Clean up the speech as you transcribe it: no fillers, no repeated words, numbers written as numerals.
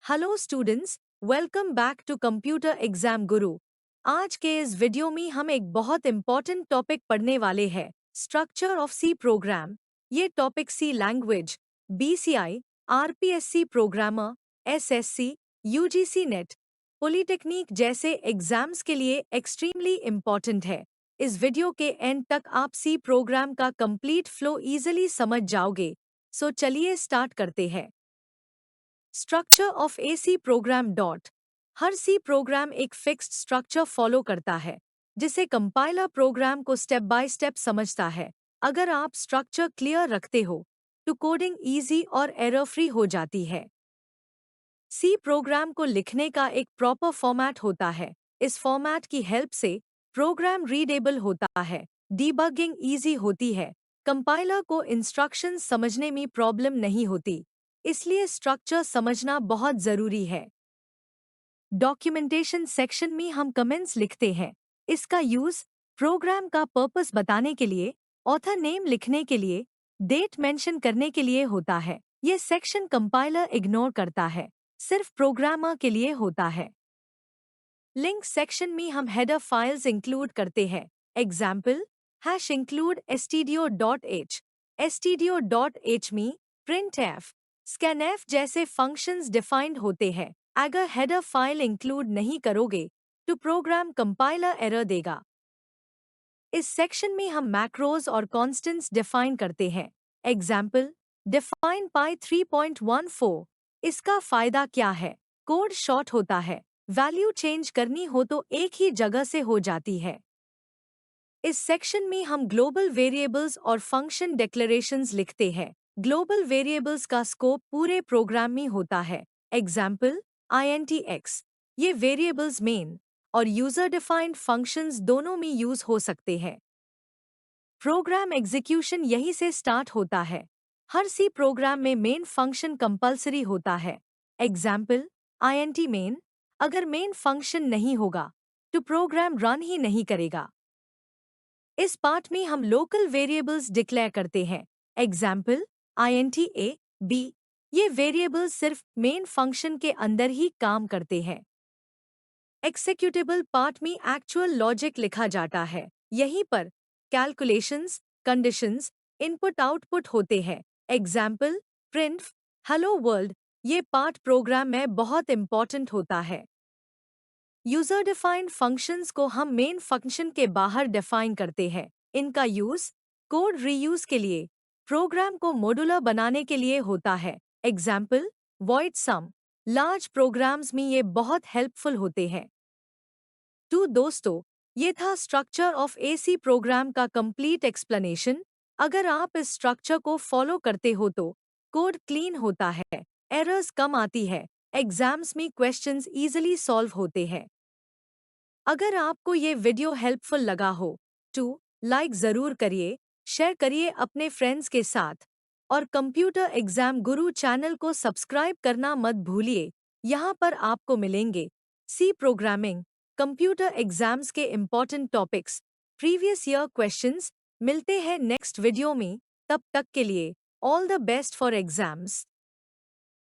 Hello students, welcome back to computer exam guru. आज के इस वीडियो में हम एक बहुत इम्पॉर्टेंट टॉपिक पढ़ने वाले हैं, स्ट्रक्चर ऑफ सी प्रोग्राम। ये topic C language, BCI, RPSC programmer, SSC, UGC NET, polytechnic जैसे एग्जाम्स के लिए एक्सट्रीमली इम्पॉर्टेंट है। इस वीडियो के एंड तक आप सी प्रोग्राम का कंप्लीट फ्लो इजीली समझ जाओगे। सो चलिए स्टार्ट करते हैं। Structure of a C program dot. हर सी प्रोग्राम एक फिक्स्ड स्ट्रक्चर फॉलो करता है, जिसे कंपाइलर प्रोग्राम को स्टेप बाय स्टेप समझता है। अगर आप स्ट्रक्चर क्लियर रखते हो तो कोडिंग इजी और एरर फ्री हो जाती है। सी प्रोग्राम को लिखने का एक प्रॉपर फॉर्मेट होता है। इस फॉर्मेट की हेल्प से प्रोग्राम रीडेबल होता है, डीबगिंग इजी होती है, कंपाइलर को इंस्ट्रक्शंस समझने में प्रॉब्लम नहीं होती। इसलिए स्ट्रक्चर समझना बहुत जरूरी है। डॉक्यूमेंटेशन सेक्शन में हम कमेंट्स लिखते हैं। इसका यूज प्रोग्राम का पर्पस बताने के लिए, ऑथर नेम लिखने के लिए, डेट मेंशन करने के लिए होता है। ये सेक्शन कंपाइलर इग्नोर करता है, सिर्फ प्रोग्रामर के लिए होता है। लिंक सेक्शन में हम हेडर फाइल्स इंक्लूड करते हैं। Example #include stdio.h। stdio.h में printf, scanf जैसे फंक्शंस डिफाइंड होते हैं। अगर हेडर फाइल इंक्लूड नहीं करोगे तो प्रोग्राम कंपाइलर एरर देगा। इस सेक्शन में हम मैक्रोज और कॉन्स्टेंट्स डिफाइन करते हैं। एग्जाम्पल डिफाइन पाई 3.14। इसका फायदा क्या है? कोड शॉर्ट होता है, वैल्यू चेंज करनी हो तो एक ही जगह से हो जाती है। इस सेक्शन में हम ग्लोबल वेरिएबल्स और फंक्शन डिक्लेरेशंस लिखते हैं। ग्लोबल वेरिएबल्स का स्कोप पूरे प्रोग्राम में होता है। Example intx। ये वेरिएबल्स मेन और यूजर डिफाइंड फंक्शंस दोनों में यूज हो सकते हैं। प्रोग्राम एग्जीक्यूशन यहीं से स्टार्ट होता है। हर सी प्रोग्राम में मेन फंक्शन कंपलसरी होता है। Example int main। अगर मेन फंक्शन नहीं होगा तो प्रोग्राम रन ही नहीं करेगा। इस पार्ट में हम लोकल वेरिएबल्स डिक्लेयर करते हैं। Example int a b। ये वेरिएबल्स सिर्फ मेन फंक्शन के अंदर ही काम करते हैं। एक्सेक्यूटेबल पार्ट में एक्चुअल लॉजिक लिखा जाता है। यहीं पर कैलकुलेशंस, कंडीशंस, इनपुट आउटपुट होते हैं। Example printf hello world. ये पार्ट प्रोग्राम में बहुत इंपॉर्टेंट होता है। यूजर डिफाइंड फंक्शंस को हम मेन फंक्शन के बाहर डिफाइन करते हैं। इनका यूज कोड रीयूज के लिए, प्रोग्राम को मॉड्यूलर बनाने के लिए होता है। एग्जाम्पल वॉइड सम। लार्ज प्रोग्राम्स में ये बहुत हेल्पफुल होते हैं। तो दोस्तों, ये था स्ट्रक्चर ऑफ एसी प्रोग्राम का कंप्लीट एक्सप्लेनेशन। अगर आप इस स्ट्रक्चर को फॉलो करते हो तो कोड क्लीन होता है, एरर्स कम आती है, एग्जाम्स में क्वेश्चंस इजीली सॉल्व होते हैं। अगर आपको ये वीडियो हेल्पफुल लगा हो तो लाइक ज़रूर करिए, शेयर करिए अपने फ्रेंड्स के साथ और कंप्यूटर एग्जाम गुरु चैनल को सब्सक्राइब करना मत भूलिए। यहाँ पर आपको मिलेंगे सी प्रोग्रामिंग, कंप्यूटर एग्जाम्स के important topics, previous year questions. मिलते हैं नेक्स्ट वीडियो में। तब तक के लिए all the best for exams.